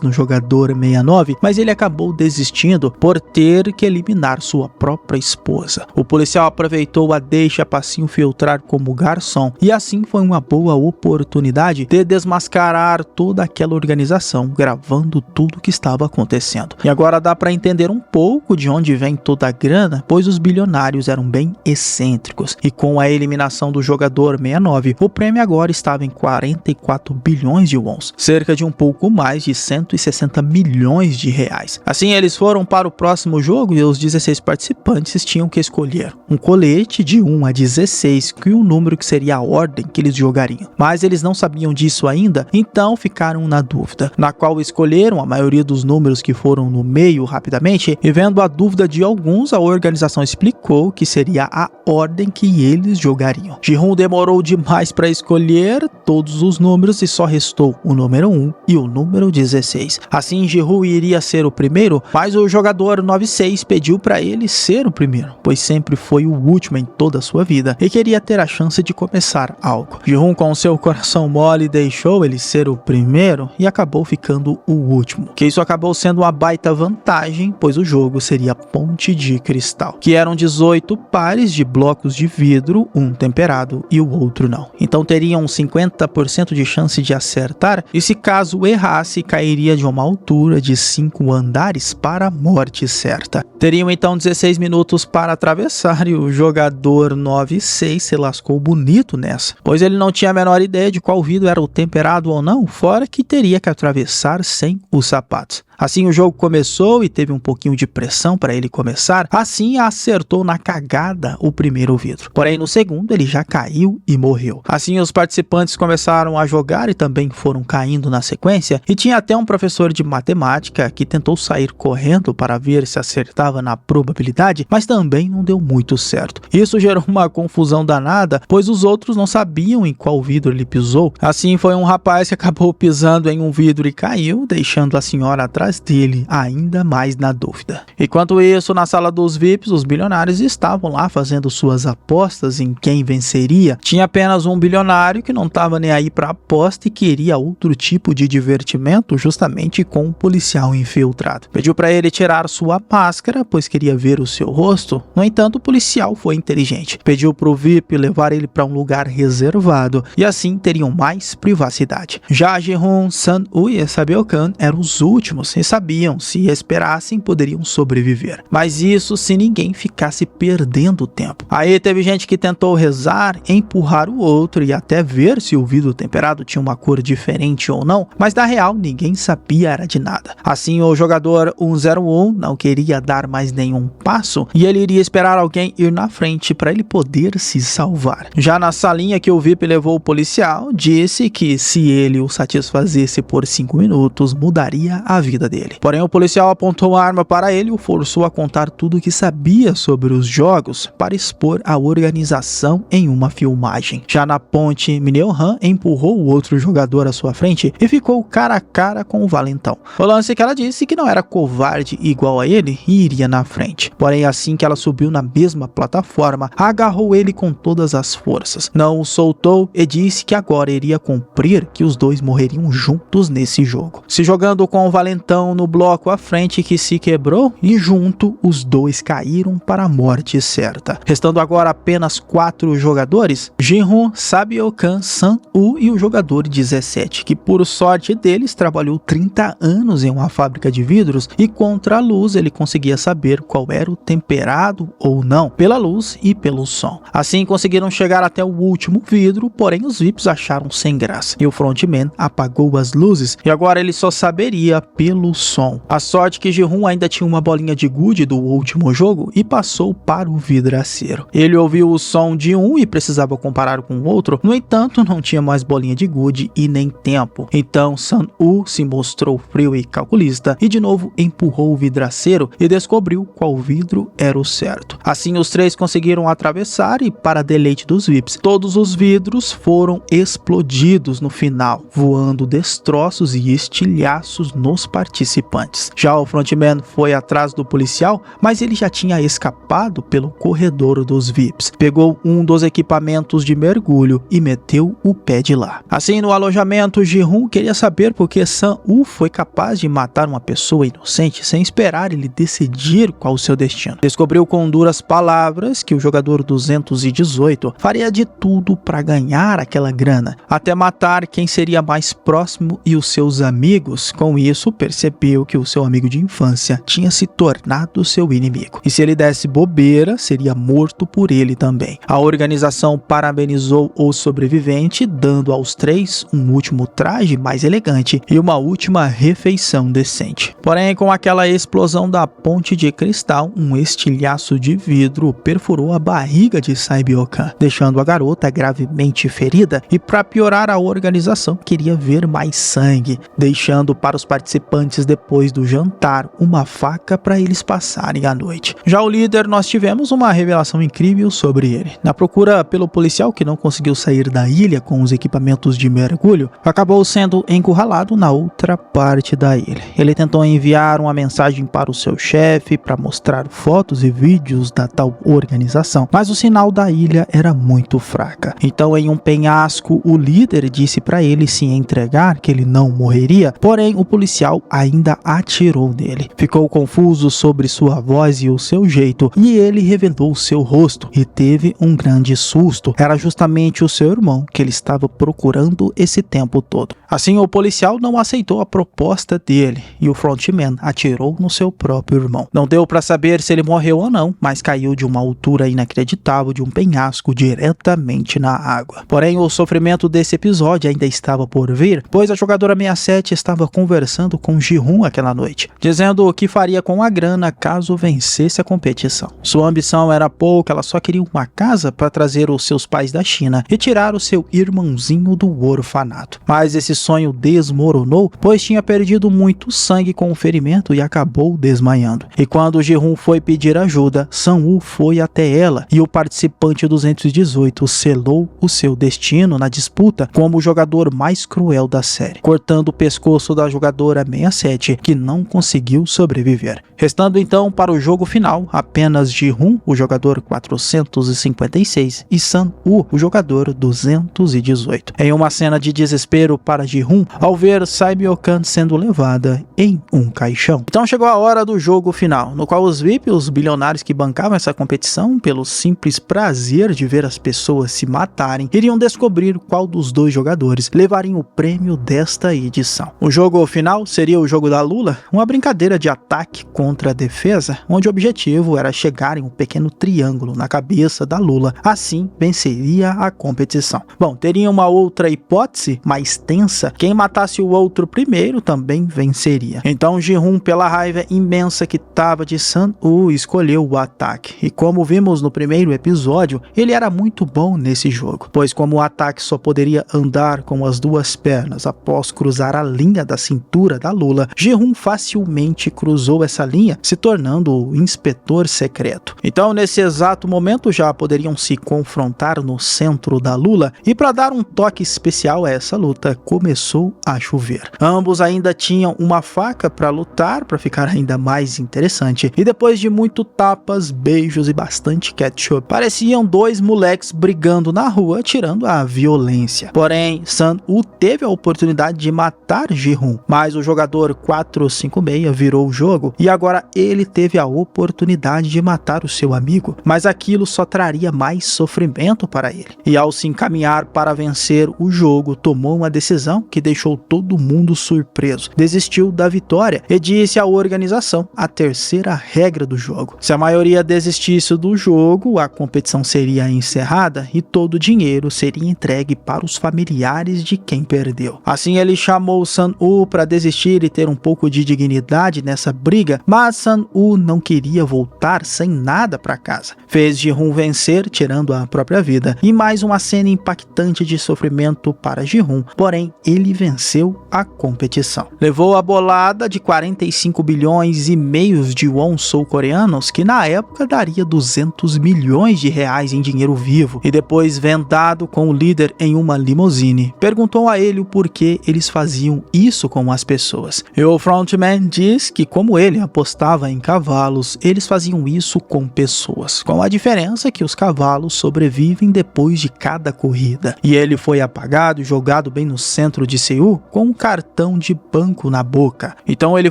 no jogador 69, mas ele acabou desistindo por ter que eliminar sua própria esposa. O policial aproveitou a deixa para se infiltrar como garçom e assim foi uma boa oportunidade de desmascarar toda aquela organização, gravando tudo o que estava acontecendo. E agora dá para entender um pouco de onde vem toda a grana, pois os bilionários eram bem excêntricos e com a eliminação do jogador 69, o prêmio agora estava em 44 bilhões de wons, cerca de um pouco mais de 160 milhões de reais. Assim eles foram para o próximo jogo e os 16 participantes tinham que escolher um colete de 1 a 16, que o número que seria a ordem que eles jogariam. Mas eles não sabiam disso ainda, então ficaram na dúvida, na qual escolheram a maioria dos números que foram no meio rapidamente, e vendo a dúvida de alguns, a organização explicou que seria a ordem que eles jogariam. Ji-hoon demorou demais para escolher todos os números e só restou o número 1 e o número 16. Assim, Ji-hoon iria ser o primeiro, mas o jogador 96 pediu para ele ser o primeiro, pois sempre foi o último em toda a sua vida e queria ter a chance de começar algo. Ji-hoon, com seu coração mole, deixou, esperou ele ser o primeiro e acabou ficando o último, que isso acabou sendo uma baita vantagem, pois o jogo seria Ponte de Cristal, que eram 18 pares de blocos de vidro, um temperado e o outro não. Então teriam 50% de chance de acertar e se caso errasse, cairia de uma altura de 5 andares para a morte certa. Teriam então 16 minutos para atravessar e o jogador 9-6 se lascou bonito nessa, pois ele não tinha a menor ideia de qual vidro era o temperado ou não, fora que teria que atravessar sem os sapatos. Assim o jogo começou e teve um pouquinho de pressão para ele começar, assim acertou na cagada o primeiro vidro. Porém no segundo ele já caiu e morreu. Assim os participantes começaram a jogar e também foram caindo na sequência, e tinha até um professor de matemática que tentou sair correndo para ver se acertava na probabilidade, mas também não deu muito certo. Isso gerou uma confusão danada, pois os outros não sabiam em qual vidro ele pisou. Assim foi um rapaz que acabou pisando em um vidro e caiu, deixando a senhora atrás dele ainda mais na dúvida. Enquanto isso, na sala dos VIPs, os bilionários estavam lá fazendo suas apostas em quem venceria. Tinha apenas um bilionário que não estava nem aí para aposta e queria outro tipo de divertimento, justamente com um policial infiltrado. Pediu para ele tirar sua máscara, pois queria ver o seu rosto. No entanto, o policial foi inteligente. Pediu para o VIP levar ele para um lugar reservado e assim teriam mais privacidade. Já Ji-hoon, Sun-woo e Sabeo-kan eram os últimos e sabiam, se esperassem, poderiam sobreviver. Mas isso se ninguém ficasse perdendo tempo. Aí teve gente que tentou rezar, empurrar o outro e até ver se o vidro temperado tinha uma cor diferente ou não, mas na real ninguém sabia era de nada. Assim o jogador 101 não queria dar mais nenhum passo e ele iria esperar alguém ir na frente para ele poder se salvar. Já na salinha que o VIP levou o policial, disse que se ele o satisfazesse por 5 minutos, mudaria a vida dele. Porém o policial apontou a arma para ele e o forçou a contar tudo o que sabia sobre os jogos para expor a organização em uma filmagem. Já na ponte, Mineo-han empurrou o outro jogador à sua frente e ficou cara a cara com o valentão. O lance é que ela disse que não era covarde igual a ele e iria na frente. Porém assim que ela subiu na mesma plataforma, agarrou ele com todas as forças. Não o soltou e disse que agora iria cumprir que os dois morreriam juntos nesse jogo. Se jogando com o valentão no bloco à frente que se quebrou e junto os dois caíram para a morte certa. Restando agora apenas 4 jogadores, Ji-hoon, Sabeo-kan, Sun-woo e o jogador 17, que por sorte deles trabalhou 30 anos em uma fábrica de vidros e contra a luz ele conseguia saber qual era o temperado ou não, pela luz e pelo som. Assim conseguiram chegar até o último vidro, porém os VIPs acharam sem graça e o frontman apagou as luzes e agora ele só saberia pelo som. A sorte que Ji-hoon ainda tinha uma bolinha de gude do último jogo e passou para o vidraceiro. Ele ouviu o som de um e precisava comparar com o outro, no entanto não tinha mais bolinha de gude e nem tempo. Então Sun-woo se mostrou frio e calculista e de novo empurrou o vidraceiro e descobriu qual vidro era o certo. Assim os três conseguiram atravessar e para deleite dos VIPs, todos os vidros foram explodidos no final, voando destroços e estilhaços nos participantes. Já o frontman foi atrás do policial, mas ele já tinha escapado pelo corredor dos VIPs. Pegou um dos equipamentos de mergulho e meteu o pé de lá. Assim, no alojamento, Ji-hoon queria saber por que Sun-woo foi capaz de matar uma pessoa inocente sem esperar ele decidir qual o seu destino. Descobriu com duras palavras que o jogador 218 faria de tudo para ganhar aquela grana, até matar quem seria mais próximo e os seus amigos. Com isso, percebeu que o seu amigo de infância tinha se tornado seu inimigo. E se ele desse bobeira, seria morto por ele também. A organização parabenizou o sobrevivente, dando aos três um último traje mais elegante e uma última refeição decente. Porém, com aquela explosão da ponte de cristal, um estilhaço de vidro perfurou a barriga de Sabeo-kan, deixando a garota gravemente ferida e, para piorar, a organização queria ver mais sangue, deixando para os participantes instantes depois do jantar uma faca para eles passarem a noite. Já o líder, nós tivemos uma revelação incrível sobre ele. Na procura pelo policial que não conseguiu sair da ilha com os equipamentos de mergulho, acabou sendo encurralado na outra parte da ilha. Ele tentou enviar uma mensagem para o seu chefe para mostrar fotos e vídeos da tal organização, mas o sinal da ilha era muito fraca. Então, em um penhasco, o líder disse para ele se entregar, que ele não morreria, porém o policial ainda atirou nele. Ficou confuso sobre sua voz e o seu jeito, e ele revelou seu rosto e teve um grande susto. Era justamente o seu irmão que ele estava procurando esse tempo todo. Assim, o policial não aceitou a proposta dele e o frontman atirou no seu próprio irmão. Não deu para saber se ele morreu ou não, mas caiu de uma altura inacreditável de um penhasco diretamente na água. Porém, o sofrimento desse episódio ainda estava por vir, pois a jogadora 67 estava conversando com Ji-hoon aquela noite, dizendo o que faria com a grana caso vencesse a competição. Sua ambição era pouca, ela só queria uma casa para trazer os seus pais da China e tirar o seu irmãozinho do orfanato. Mas esse sonho desmoronou, pois tinha perdido muito sangue com o ferimento e acabou desmaiando. E quando Ji-hoon foi pedir ajuda, Sang-woo foi até ela e o participante 218 selou o seu destino na disputa como o jogador mais cruel da série, cortando o pescoço da jogadora 67, que não conseguiu sobreviver. Restando então para o jogo final apenas Ji-hoon, o jogador 456, e Sang-woo, o jogador 218. Em uma cena de desespero para Ji-hoon ao ver Sae-byo-kan sendo levada em um caixão. Então chegou a hora do jogo final, no qual os VIP, os bilionários que bancavam essa competição pelo simples prazer de ver as pessoas se matarem, iriam descobrir qual dos dois jogadores levaria o prêmio desta edição. O jogo final seria o jogo da Lula, uma brincadeira de ataque contra a defesa, onde o objetivo era chegar em um pequeno triângulo na cabeça da Lula, assim venceria a competição. Bom, teria uma outra hipótese mais tensa, quem matasse o outro primeiro também venceria. Então Ji-hoon, pela raiva imensa que estava de Sang-woo, escolheu o ataque, e como vimos no primeiro episódio, ele era muito bom nesse jogo, pois como o ataque só poderia andar com as duas pernas após cruzar a linha da cintura da Lula, Ji-hoon facilmente cruzou essa linha, se tornando o inspetor secreto. Então nesse exato momento já poderiam se confrontar no centro da Lula, e para dar um toque especial a essa luta, começou a chover. Ambos ainda tinham uma faca para lutar, para ficar ainda mais interessante, e depois de muito tapas, beijos e bastante ketchup, pareciam dois moleques brigando na rua, tirando a violência. Porém, Sang-woo teve a oportunidade de matar Ji-hoon, mas o jogador 456 virou o jogo e agora ele teve a oportunidade de matar o seu amigo, mas aquilo só traria mais sofrimento para ele. E ao se encaminhar para vencer o jogo, tomou uma decisão que deixou todo mundo surpreso. Desistiu da vitória e disse à organização a terceira regra do jogo. Se a maioria desistisse do jogo, a competição seria encerrada e todo o dinheiro seria entregue para os familiares de quem perdeu. Assim ele chamou Sang-woo para desistir e ter um pouco de dignidade nessa briga, mas Sang-woo não queria voltar sem nada para casa. Fez Ji-hoon vencer, tirando a própria vida, e mais uma cena impactante de sofrimento para Ji-hoon, porém ele venceu a competição. Levou a bolada de 45 bilhões e meio de won sul-coreanos, que na época daria 200 milhões de reais em dinheiro vivo, e depois vendado com o líder em uma limusine. Perguntou a ele o porquê eles faziam isso com as pessoas. E o frontman diz que como ele apostava em cavalos, eles faziam isso com pessoas, com a diferença que os cavalos sobrevivem depois de cada corrida. E ele foi apagado e jogado bem no centro de Seul com um cartão de banco na boca. Então ele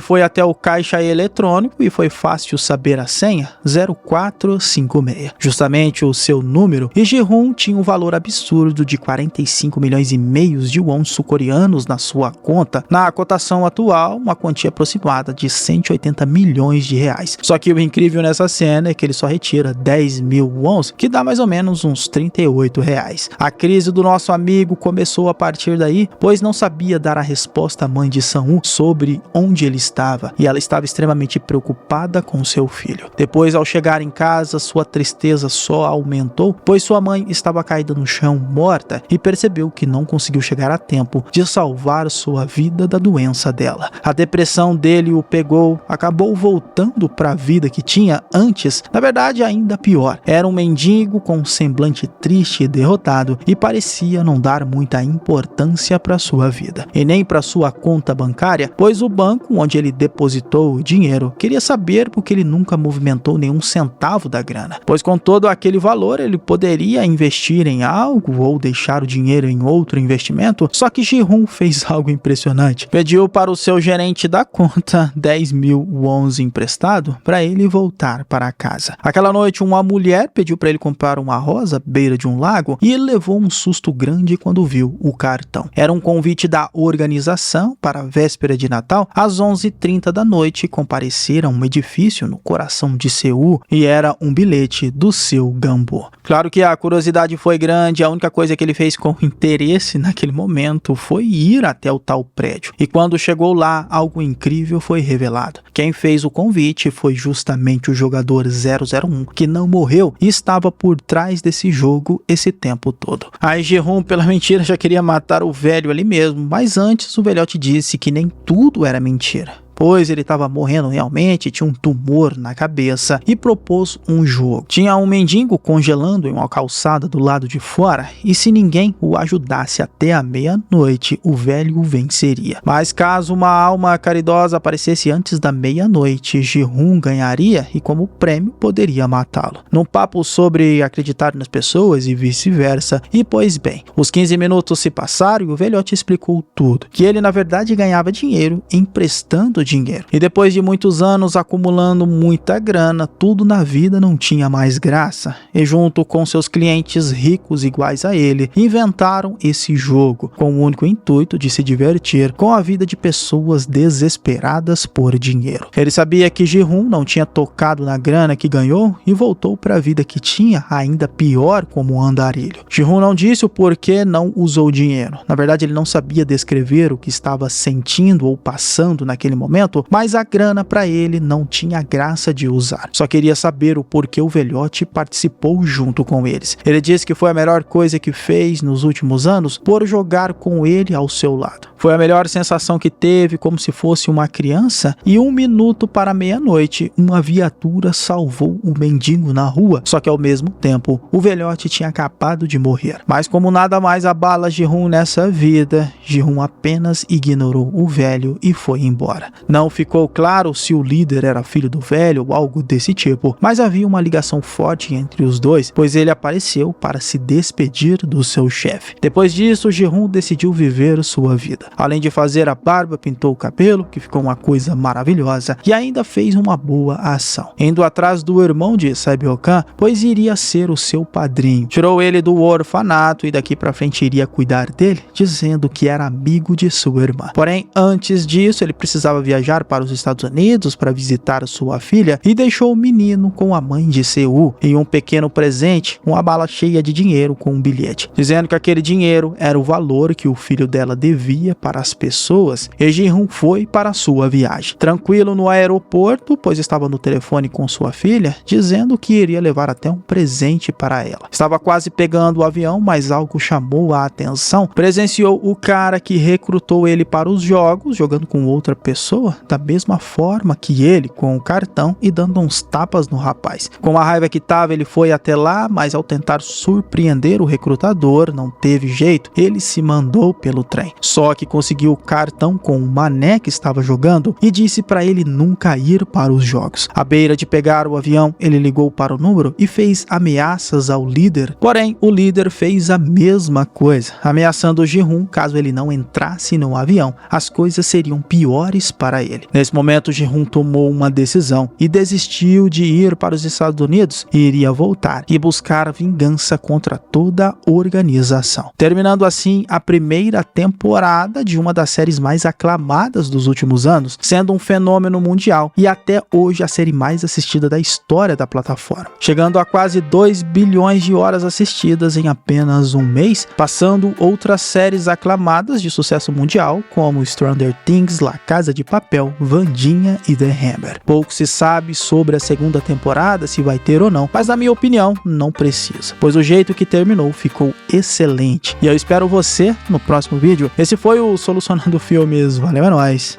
foi até o caixa eletrônico e foi fácil saber a senha 0456, justamente o seu número, e Ji-hoon tinha um valor absurdo de 45 milhões e meio de won sul-coreanos na sua conta, na cotação atual uma quantia aproximada de 180 milhões de reais. Só que o incrível nessa cena é que ele só retira 10 mil wons, que dá mais ou menos uns 38 reais. A crise do nosso amigo começou a partir daí, pois não sabia dar a resposta à mãe de Sang-woo sobre onde ele estava, e ela estava extremamente preocupada com seu filho. Depois, ao chegar em casa, sua tristeza só aumentou, pois sua mãe estava caída no chão morta e percebeu que não conseguiu chegar a tempo de salvar sua vida da doença dela. dela. A depressão dele o pegou, acabou voltando para a vida que tinha antes, na verdade ainda pior. Era um mendigo com um semblante triste e derrotado e parecia não dar muita importância para sua vida e nem para sua conta bancária, pois o banco onde ele depositou o dinheiro queria saber porque ele nunca movimentou nenhum centavo da grana, pois com todo aquele valor ele poderia investir em algo ou deixar o dinheiro em outro investimento. Só que Ji-hoon fez algo impressionante. Pediu para o seu gerente da conta 10.000 wons emprestado para ele voltar para casa. Aquela noite uma mulher pediu para ele comprar uma rosa à beira de um lago e ele levou um susto grande quando viu o cartão. Era um convite da organização para a véspera de Natal às 11h30 da noite comparecer a um edifício no coração de Seul e era um bilhete do seu Gambo. Claro que a curiosidade foi grande, a única coisa que ele fez com interesse naquele momento foi ir até o tal prédio. E quando chegou lá, algo incrível foi revelado. Quem fez o convite foi justamente o jogador 001, que não morreu e estava por trás desse jogo esse tempo todo. Aí Ji-hoon, pela mentira, já queria matar o velho ali mesmo, mas antes o velhote disse que nem tudo era mentira, pois ele estava morrendo realmente, tinha um tumor na cabeça e propôs um jogo. Tinha um mendigo congelando em uma calçada do lado de fora e se ninguém o ajudasse até a meia-noite, o velho o venceria. Mas caso uma alma caridosa aparecesse antes da meia-noite, Ji-hoon ganharia e como prêmio poderia matá-lo. Num papo sobre acreditar nas pessoas e vice-versa, e pois bem, os 15 minutos se passaram e o velhote explicou tudo, que ele na verdade ganhava dinheiro emprestando dinheiro. E depois de muitos anos acumulando muita grana, tudo na vida não tinha mais graça. E junto com seus clientes ricos iguais a ele, inventaram esse jogo com o único intuito de se divertir com a vida de pessoas desesperadas por dinheiro. Ele sabia que Ji-hoon não tinha tocado na grana que ganhou e voltou para a vida que tinha, ainda pior como um andarilho. Ji-hoon não disse o porquê não usou dinheiro. Na verdade, ele não sabia descrever o que estava sentindo ou passando naquele momento, mas a grana para ele não tinha graça de usar. Só queria saber o porquê o velhote participou junto com eles. Ele disse que foi a melhor coisa que fez nos últimos anos por jogar com ele ao seu lado. Foi a melhor sensação que teve, como se fosse uma criança, e 1 minuto para meia-noite, uma viatura salvou o mendigo na rua, só que ao mesmo tempo, o velhote tinha acabado de morrer. Mas como nada mais abala Ji-hoon nessa vida, Ji-hoon apenas ignorou o velho e foi embora. Não ficou claro se o líder era filho do velho ou algo desse tipo, mas havia uma ligação forte entre os dois, pois ele apareceu para se despedir do seu chefe. Depois disso, Ji-hoon decidiu viver sua vida. Além de fazer a barba, pintou o cabelo, que ficou uma coisa maravilhosa, e ainda fez uma boa ação, indo atrás do irmão de Sae-byo-kan, pois iria ser o seu padrinho. Tirou ele do orfanato e daqui pra frente iria cuidar dele, dizendo que era amigo de sua irmã. Porém, antes disso, ele precisava viajar para os Estados Unidos para visitar sua filha e deixou o menino com a mãe de Seul e um pequeno presente, uma bala cheia de dinheiro com um bilhete, dizendo que aquele dinheiro era o valor que o filho dela devia para as pessoas, e Ji-hoon foi para sua viagem. Tranquilo no aeroporto, pois estava no telefone com sua filha, dizendo que iria levar até um presente para ela. Estava quase pegando o avião, mas algo chamou a atenção. Presenciou o cara que recrutou ele para os jogos, jogando com outra pessoa, da mesma forma que ele, com o cartão e dando uns tapas no rapaz. Com a raiva que tava, ele foi até lá, mas ao tentar surpreender o recrutador, não teve jeito, ele se mandou pelo trem. Só que conseguiu o cartão com o mané que estava jogando e disse para ele nunca ir para os jogos. À beira de pegar o avião, ele ligou para o número e fez ameaças ao líder. Porém, o líder fez a mesma coisa, ameaçando Ji-hoon caso ele não entrasse no avião, as coisas seriam piores para ele. Nesse momento, Ji-hoon tomou uma decisão e desistiu de ir para os Estados Unidos e iria voltar e buscar vingança contra toda a organização. Terminando assim a primeira temporada de uma das séries mais aclamadas dos últimos anos, sendo um fenômeno mundial e até hoje a série mais assistida da história da plataforma, chegando a quase 2 bilhões de horas assistidas em apenas um mês, passando outras séries aclamadas de sucesso mundial como Stranger Things, La Casa de Papel, Wandinha e The Hammer. Pouco se sabe sobre a segunda temporada, se vai ter ou não, mas na minha opinião não precisa, pois o jeito que terminou ficou excelente. E eu espero você no próximo vídeo. Esse foi o Solucionando Filmes, valeu, é nóis!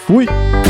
Fui!